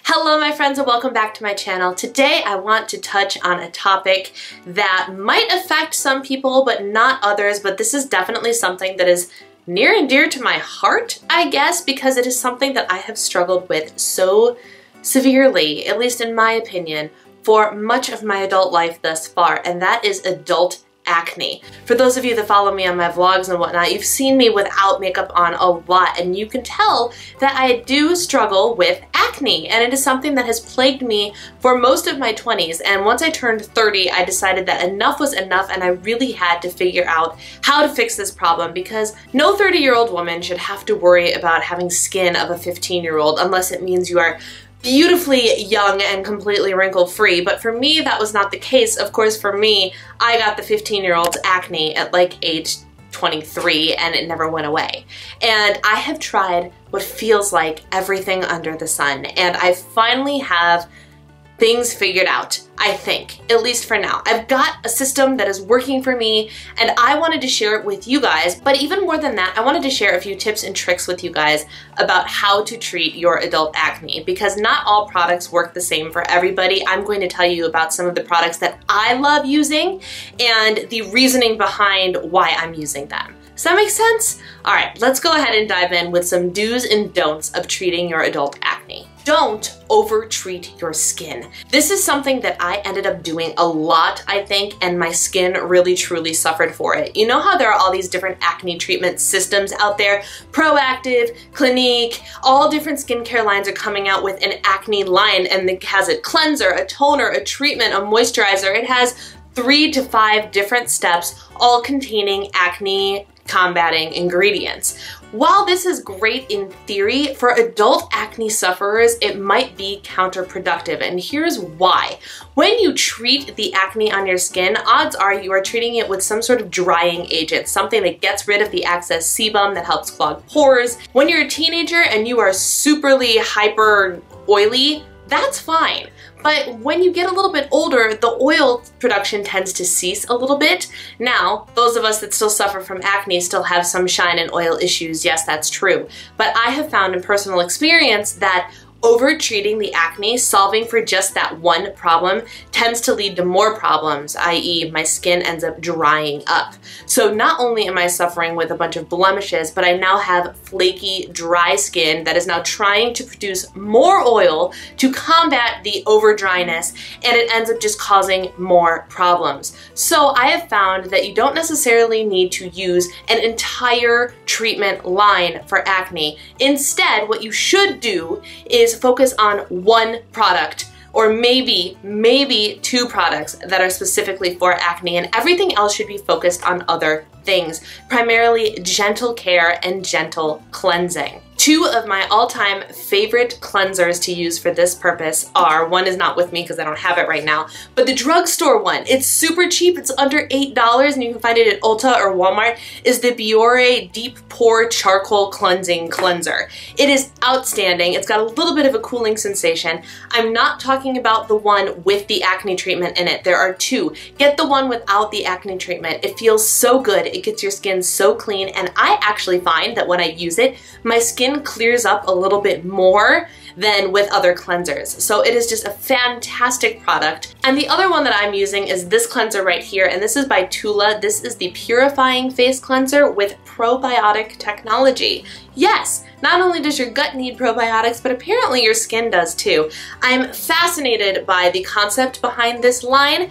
Hello my friends and welcome back to my channel. Today I want to touch on a topic that might affect some people but not others, but this is definitely something that is near and dear to my heart, I guess, because it is something that I have struggled with so severely, at least in my opinion, for much of my adult life thus far, and that is adult acne. For those of you that follow me on my vlogs and whatnot, you've seen me without makeup on a lot, and you can tell that I do struggle with acne, and it is something that has plagued me for most of my 20s, and once I turned 30, I decided that enough was enough and I really had to figure out how to fix this problem, because no 30-year-old woman should have to worry about having skin of a 15-year-old unless it means you are beautifully young and completely wrinkle-free, but for me that was not the case. Of course, for me, I got the 15-year-old's acne at like age 23 and it never went away. And I have tried what feels like everything under the sun, and I finally have things figured out, I think, at least for now. I've got a system that is working for me and I wanted to share it with you guys, but even more than that, I wanted to share a few tips and tricks with you guys about how to treat your adult acne, because not all products work the same for everybody. I'm going to tell you about some of the products that I love using and the reasoning behind why I'm using them. Does that make sense? All right, let's go ahead and dive in with some do's and don'ts of treating your adult acne. Don't over-treat your skin. This is something that I ended up doing a lot, I think, and my skin really truly suffered for it. You know how there are all these different acne treatment systems out there? Proactive, Clinique, all different skincare lines are coming out with an acne line, and it has a cleanser, a toner, a treatment, a moisturizer. It has 3 to 5 different steps, all containing acne combating ingredients. While this is great in theory, for adult acne sufferers, it might be counterproductive, and here's why. When you treat the acne on your skin, odds are you are treating it with some sort of drying agent, something that gets rid of the excess sebum that helps clog pores. When you're a teenager and you are superly hyper oily, that's fine. But when you get a little bit older, the oil production tends to cease a little bit. Now, those of us that still suffer from acne still have some shine and oil issues. Yes, that's true. But I have found in personal experience that over-treating the acne, solving for just that one problem, tends to lead to more problems, i.e. my skin ends up drying up. So not only am I suffering with a bunch of blemishes, but I now have flaky, dry skin that is now trying to produce more oil to combat the over-dryness, and it ends up just causing more problems. So I have found that you don't necessarily need to use an entire treatment line for acne. Instead, what you should do is focus on one product, or maybe 2 products that are specifically for acne, and everything else should be focused on other things, primarily gentle care and gentle cleansing. 2 of my all-time favorite cleansers to use for this purpose are, one is not with me because I don't have it right now, but the drugstore one. It's super cheap, it's under $8 and you can find it at Ulta or Walmart, is the Biore Deep Pore Charcoal Cleansing Cleanser. It is outstanding. It's got a little bit of a cooling sensation. I'm not talking about the one with the acne treatment in it. There are 2. Get the one without the acne treatment. It feels so good. It gets your skin so clean, and I actually find that when I use it, my skin clears up a little bit more than with other cleansers. So it is just a fantastic product. And the other one that I'm using is this cleanser right here, and this is by Tula. This is the Purifying Face Cleanser with probiotic technology. Yes, not only does your gut need probiotics, but apparently your skin does too. I'm fascinated by the concept behind this line.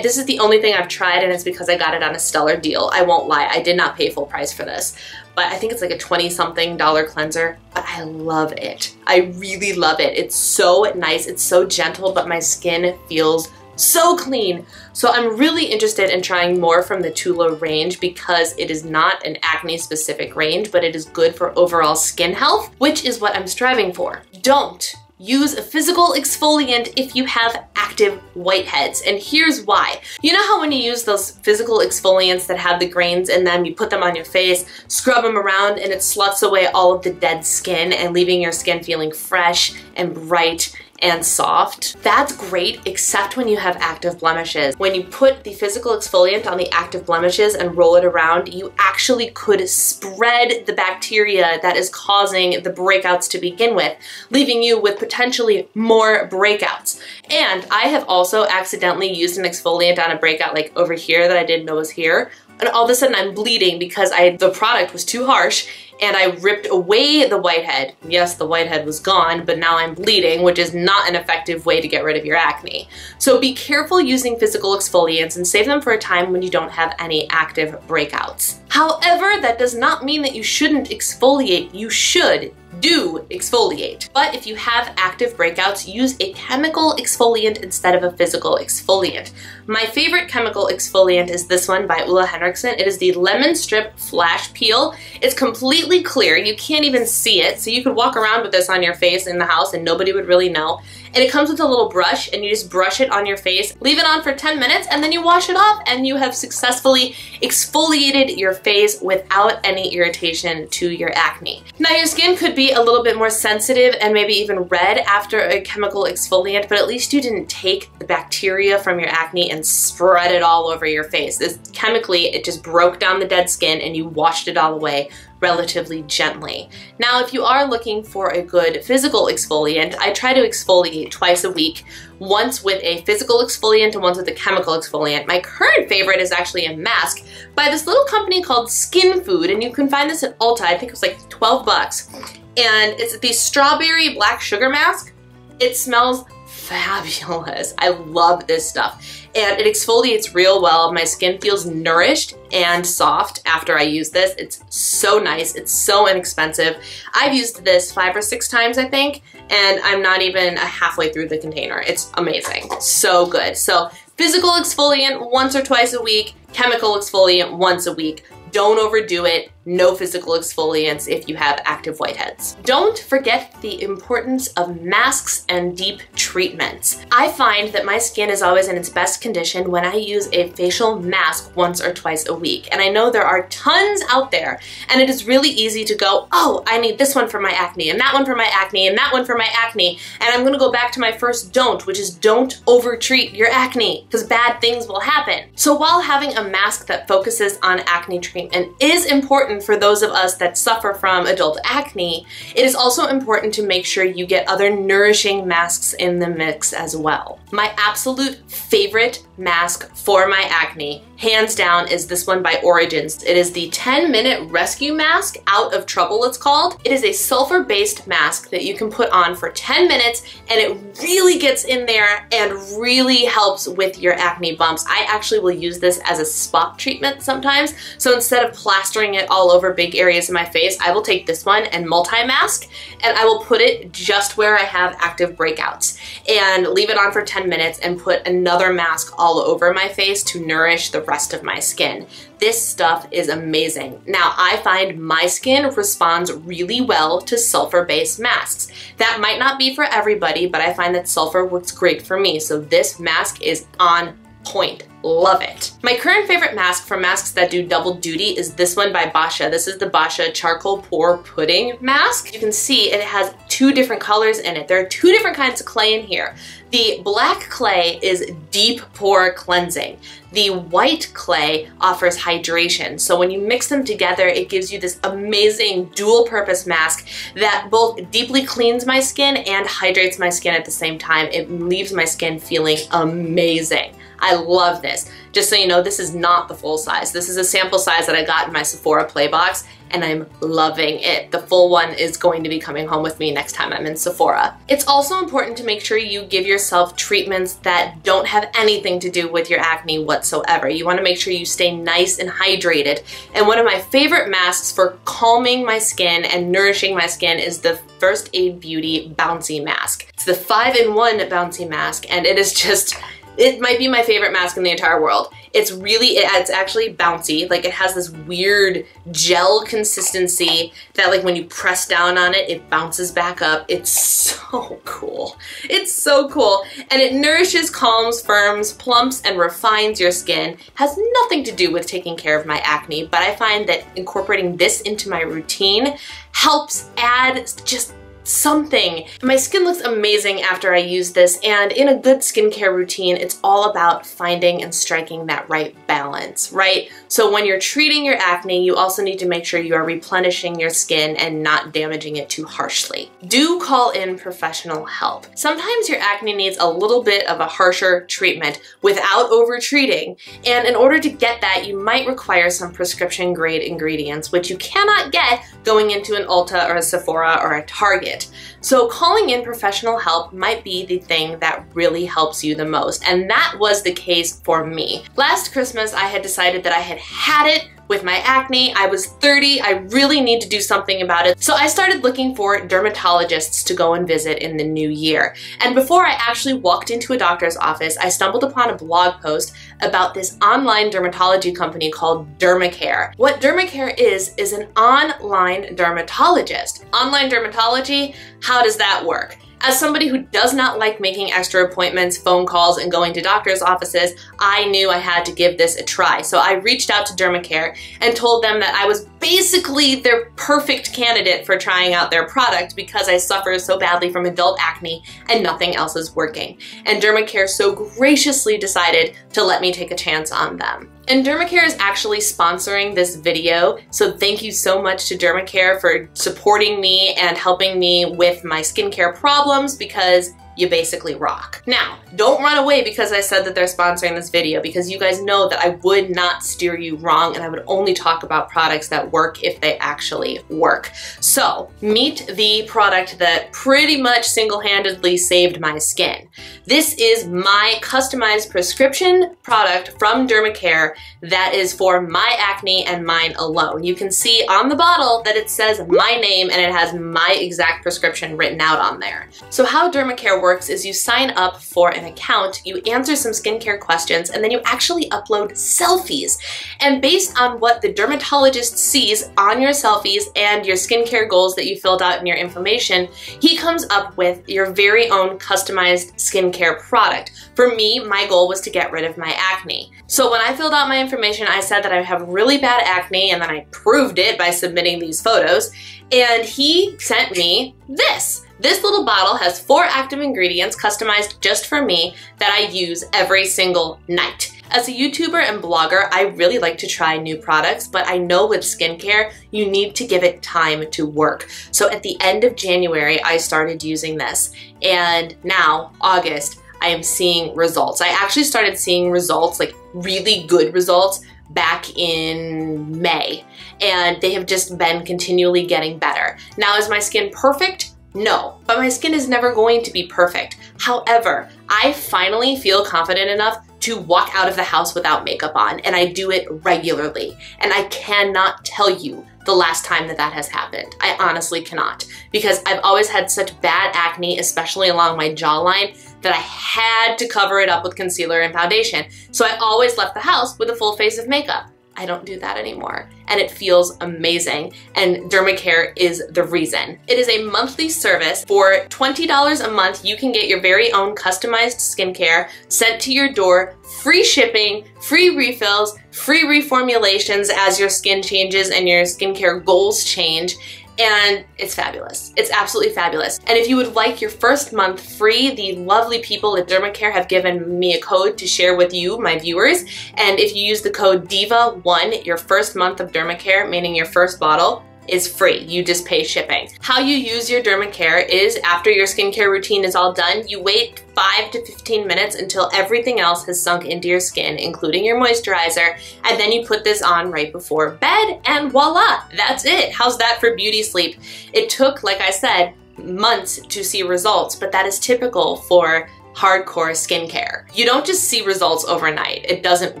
This is the only thing I've tried, and it's because I got it on a stellar deal. I won't lie, I did not pay full price for this. But I think it's like a $20-something cleanser, but I love it. I really love it. It's so nice, it's so gentle, but my skin feels so clean. So I'm really interested in trying more from the Tula range, because it is not an acne specific range, but it is good for overall skin health, which is what I'm striving for. Don't use a physical exfoliant if you have active whiteheads, and here's why. You know how when you use those physical exfoliants that have the grains in them, you put them on your face, scrub them around, and it sluts away all of the dead skin and leaving your skin feeling fresh and bright and soft. That's great, except when you have active blemishes. When you put the physical exfoliant on the active blemishes and roll it around, you actually could spread the bacteria that is causing the breakouts to begin with, leaving you with potentially more breakouts. And I have also accidentally used an exfoliant on a breakout like over here that I didn't know was here, and all of a sudden I'm bleeding because the product was too harsh and I ripped away the whitehead. Yes, the whitehead was gone, but now I'm bleeding, which is not an effective way to get rid of your acne. So be careful using physical exfoliants and save them for a time when you don't have any active breakouts. However, that does not mean that you shouldn't exfoliate. You should do exfoliate. But if you have active breakouts, use a chemical exfoliant instead of a physical exfoliant. My favorite chemical exfoliant is this one by Ulla Henriksen. It is the Lemon Strip Flash Peel. It's completely clear. You can't even see it, so you could walk around with this on your face in the house and nobody would really know. And it comes with a little brush, and you just brush it on your face, leave it on for 10 minutes, and then you wash it off, and you have successfully exfoliated your face without any irritation to your acne. Now, your skin could be a little bit more sensitive and maybe even red after a chemical exfoliant, but at least you didn't take the bacteria from your acne and spread it all over your face. Chemically, it just broke down the dead skin and you washed it all away relatively gently. Now, if you are looking for a good physical exfoliant, I try to exfoliate twice a week, once with a physical exfoliant and once with a chemical exfoliant. My current favorite is actually a mask by this little company called Skin Food, and you can find this at Ulta. I think it was like 12 bucks. And it's the strawberry black sugar mask. It smells fabulous. I love this stuff. And it exfoliates real well. My skin feels nourished and soft after I use this. It's so nice. It's so inexpensive. I've used this 5 or 6 times, I think, and I'm not even halfway through the container. It's amazing. So good. So physical exfoliant once or twice a week, chemical exfoliant once a week. Don't overdo it. No physical exfoliants if you have active whiteheads. Don't forget the importance of masks and deep treatments. I find that my skin is always in its best condition when I use a facial mask once or twice a week. And I know there are tons out there, and it is really easy to go, oh, I need this one for my acne, and that one for my acne, and that one for my acne. And I'm gonna go back to my first don't, which is don't overtreat your acne, because bad things will happen. So while having a mask that focuses on acne treatment is important for those of us that suffer from adult acne, it is also important to make sure you get other nourishing masks in the mix as well. My absolute favorite mask for my acne, hands down, is this one by Origins. It is the 10-minute rescue mask, Out of Trouble it's called. It is a sulfur-based mask that you can put on for 10 minutes, and it really gets in there and really helps with your acne bumps. I actually will use this as a spot treatment sometimes. So instead of plastering it all over big areas of my face, I will take this one and multi-mask, and I will put it just where I have active breakouts and leave it on for 10 minutes and put another mask all over my face to nourish the rest of my skin. This stuff is amazing. Now, I find my skin responds really well to sulfur-based masks. That might not be for everybody, but I find that sulfur works great for me, so this mask is on point. Love it. My current favorite mask for masks that do double duty is this one by Basha. This is the Basha Charcoal Pore Pudding Mask. You can see it has 2 different colors in it. There are 2 different kinds of clay in here. The black clay is deep pore cleansing. The white clay offers hydration. So when you mix them together, it gives you this amazing dual purpose mask that both deeply cleans my skin and hydrates my skin at the same time. It leaves my skin feeling amazing. I love this. Just so you know, this is not the full size. This is a sample size that I got in my Sephora Play box, and I'm loving it. The full one is going to be coming home with me next time I'm in Sephora. It's also important to make sure you give yourself treatments that don't have anything to do with your acne whatsoever. You want to make sure you stay nice and hydrated. And one of my favorite masks for calming my skin and nourishing my skin is the First Aid Beauty Bouncy Mask. It's the 5-in-1 Bouncy Mask, and it is just, it might be my favorite mask in the entire world. It's actually bouncy. Like, it has this weird gel consistency that, like, when you press down on it, it bounces back up. It's so cool. It's so cool. And it nourishes, calms, firms, plumps, and refines your skin. Has nothing to do with taking care of my acne, but I find that incorporating this into my routine helps add just something. My skin looks amazing after I use this, and in a good skincare routine, it's all about finding and striking that right balance, right? So when you're treating your acne, you also need to make sure you are replenishing your skin and not damaging it too harshly. Do call in professional help. Sometimes your acne needs a little bit of a harsher treatment without over-treating, and in order to get that, you might require some prescription grade ingredients, which you cannot get going into an Ulta or a Sephora or a Target. So calling in professional help might be the thing that really helps you the most, and that was the case for me. Last Christmas, I had decided that I had it with my acne. I was 30, I really need to do something about it. So I started looking for dermatologists to go and visit in the new year. And before I actually walked into a doctor's office, I stumbled upon a blog post about this online dermatology company called Dermacare. What Dermacare is an online dermatologist. Online dermatology, how does that work? As somebody who does not like making extra appointments, phone calls, and going to doctor's offices, I knew I had to give this a try. So I reached out to Dermacare and told them that I was basically their perfect candidate for trying out their product because I suffer so badly from adult acne and nothing else is working. And Dermacare so graciously decided to let me take a chance on them. And Dermacare is actually sponsoring this video, so thank you so much to Dermacare for supporting me and helping me with my skincare problems, because you basically rock. Now, don't run away because I said that they're sponsoring this video, because you guys know that I would not steer you wrong and I would only talk about products that work if they actually work. So, meet the product that pretty much single-handedly saved my skin. This is my customized prescription product from Dermacare that is for my acne and mine alone. You can see on the bottle that it says my name and it has my exact prescription written out on there. So how Dermacare works is you sign up for an account, you answer some skincare questions, and then you actually upload selfies. And based on what the dermatologist sees on your selfies and your skincare goals that you filled out in your information, he comes up with your very own customized skincare product. For me, my goal was to get rid of my acne. So when I filled out my information, I said that I have really bad acne, and then I proved it by submitting these photos, and he sent me this. This little bottle has 4 active ingredients customized just for me that I use every single night. As a YouTuber and blogger, I really like to try new products, but I know with skincare, you need to give it time to work. So at the end of January, I started using this, and now, August, I am seeing results. I actually started seeing results, like really good results, back in May, and they have just been continually getting better. Now, is my skin perfect? No, but my skin is never going to be perfect. However, I finally feel confident enough to walk out of the house without makeup on, and I do it regularly. And I cannot tell you the last time that that has happened. I honestly cannot, because I've always had such bad acne, especially along my jawline, that I had to cover it up with concealer and foundation. So I always left the house with a full face of makeup. I don't do that anymore, and it feels amazing, and Dermacare is the reason. It is a monthly service. For $20 a month, you can get your very own customized skincare sent to your door, free shipping, free refills, free reformulations as your skin changes and your skincare goals change, and it's fabulous. It's absolutely fabulous. And if you would like your first month free, the lovely people at Dermacare have given me a code to share with you, my viewers. And if you use the code DIVA1, your first month of Dermacare, meaning your first bottle, is free. You just pay shipping. How you use your Dermacare is after your skincare routine is all done, you wait 5 to 15 minutes until everything else has sunk into your skin, including your moisturizer, and then you put this on right before bed, and voila, that's it. How's that for beauty sleep? It took, like I said, months to see results, but that is typical for hardcore skincare. You don't just see results overnight. It doesn't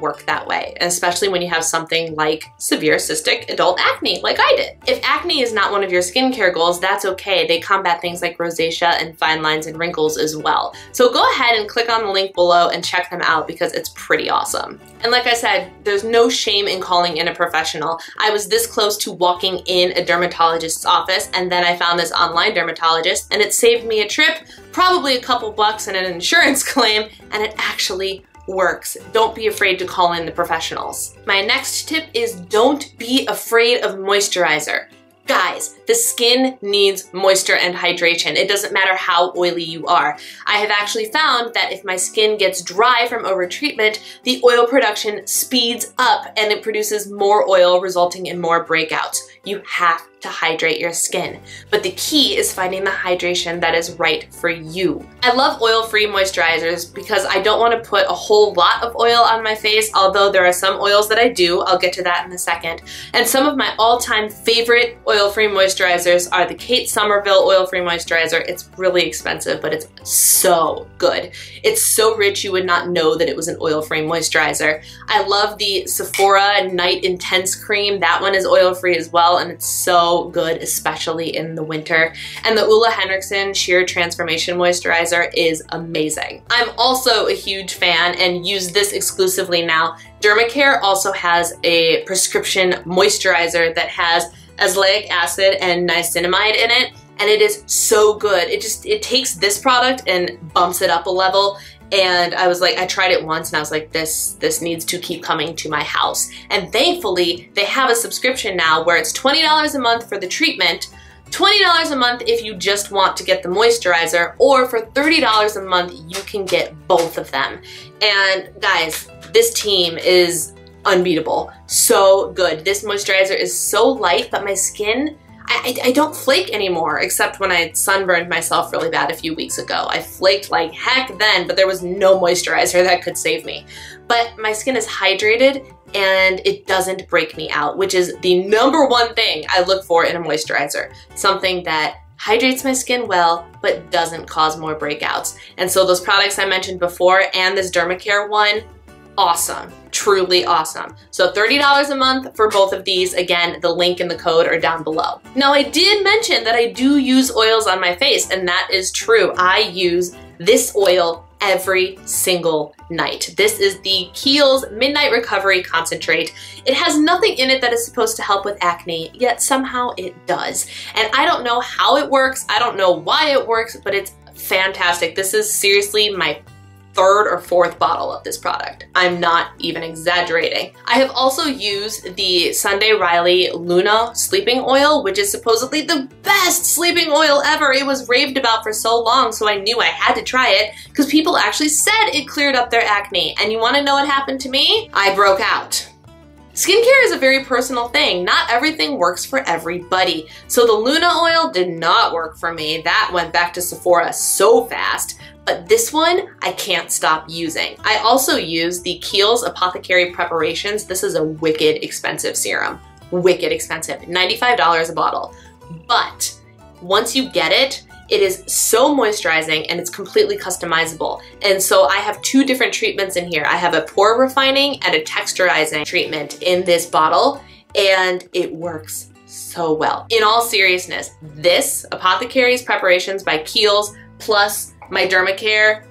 work that way, especially when you have something like severe cystic adult acne, like I did. If acne is not one of your skincare goals, that's okay. They combat things like rosacea and fine lines and wrinkles as well. So go ahead and click on the link below and check them out, because it's pretty awesome. And like I said, there's no shame in calling in a professional. I was this close to walking in a dermatologist's office, and then I found this online dermatologist, and it saved me a trip, probably a couple bucks and an insurance claim, and it actually works. Don't be afraid to call in the professionals. My next tip is don't be afraid of moisturizer. Guys, the skin needs moisture and hydration. It doesn't matter how oily you are. I have actually found that if my skin gets dry from overtreatment, the oil production speeds up and it produces more oil, resulting in more breakouts. You have to hydrate your skin. But the key is finding the hydration that is right for you. I love oil-free moisturizers because I don't want to put a whole lot of oil on my face, although there are some oils that I do. I'll get to that in a second. And some of my all-time favorite oil-free moisturizers are the Kate Somerville oil-free moisturizer. It's really expensive, but it's so good. It's so rich you would not know that it was an oil-free moisturizer. I love the Sephora Night Intense Cream. That one is oil-free as well, and it's so good, especially in the winter. And the Ulla Henriksen Sheer Transformation Moisturizer is amazing. I'm also a huge fan and use this exclusively now. Dermacare also has a prescription moisturizer that has azelaic acid and niacinamide in it, and it is so good. It takes this product and bumps it up a level. And I was like, I tried it once and I was like, this needs to keep coming to my house. And thankfully, they have a subscription now where it's $20 a month for the treatment, $20 a month if you just want to get the moisturizer, or for $30 a month, you can get both of them. And guys, this team is unbeatable. So good. This moisturizer is so light, but my skin, I don't flake anymore, except when I sunburned myself really bad a few weeks ago. I flaked like heck then, but there was no moisturizer that could save me. But my skin is hydrated and it doesn't break me out, which is the #1 thing I look for in a moisturizer. Something that hydrates my skin well, but doesn't cause more breakouts. And so those products I mentioned before and this Dermacare one, awesome. Truly awesome. So $30 a month for both of these. Again, the link and the code are down below. Now, I did mention that I do use oils on my face, and that is true. I use this oil every single night. This is the Kiehl's Midnight Recovery Concentrate. It has nothing in it that is supposed to help with acne, yet somehow it does. And I don't know how it works. I don't know why it works, but it's fantastic. This is seriously my 3rd or 4th bottle of this product. I'm not even exaggerating. I have also used the Sunday Riley Luna Sleeping Oil, which is supposedly the best sleeping oil ever. It was raved about for so long, so I knew I had to try it because people actually said it cleared up their acne. And you want to know what happened to me? I broke out. Skincare is a very personal thing. Not everything works for everybody. So the Luna oil did not work for me. That went back to Sephora so fast. But this one, I can't stop using. I also use the Kiehl's Apothecary Preparations. This is a wicked expensive serum. Wicked expensive, $95 a bottle. But once you get it, it is so moisturizing and it's completely customizable. And so I have 2 different treatments in here. I have a pore refining and a texturizing treatment in this bottle, and it works so well. In all seriousness, this Apothecary's Preparations by Kiehl's plus my Dermacare,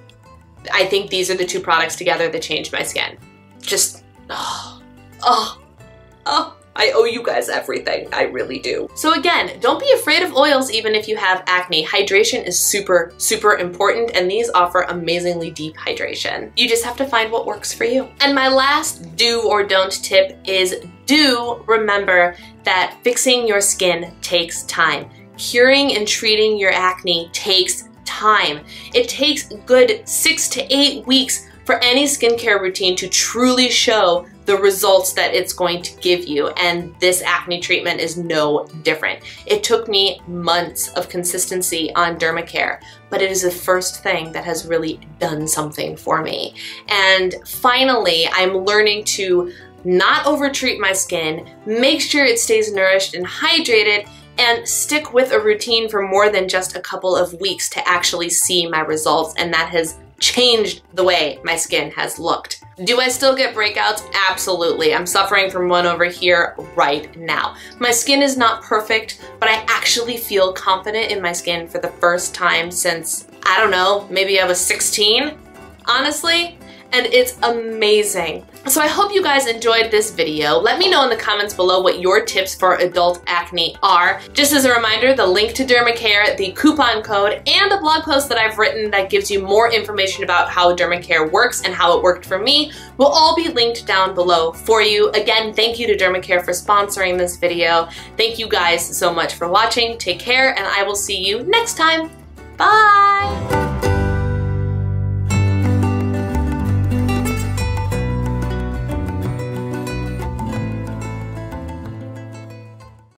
I think these are the 2 products together that changed my skin. Just, I owe you guys everything. I really do. So again, don't be afraid of oils even if you have acne. Hydration is super, super important, and these offer amazingly deep hydration. You just have to find what works for you. And my last do or don't tip is do remember that fixing your skin takes time. Curing and treating your acne takes time. It takes a good 6 to 8 weeks for any skincare routine to truly show the results that it's going to give you, and this acne treatment is no different. It took me months of consistency on Dermacare, but it is the first thing that has really done something for me. And finally, I'm learning to not overtreat my skin, make sure it stays nourished and hydrated, and stick with a routine for more than just a couple of weeks to actually see my results, and that has changed the way my skin has looked. Do I still get breakouts? Absolutely. I'm suffering from one over here right now. My skin is not perfect, but I actually feel confident in my skin for the first time since, I don't know, maybe I was 16, honestly. And it's amazing. So I hope you guys enjoyed this video. Let me know in the comments below what your tips for adult acne are. Just as a reminder, the link to Dermacare, the coupon code, and a blog post that I've written that gives you more information about how Dermacare works and how it worked for me will all be linked down below for you. Again, thank you to Dermacare for sponsoring this video. Thank you guys so much for watching. Take care, and I will see you next time. Bye!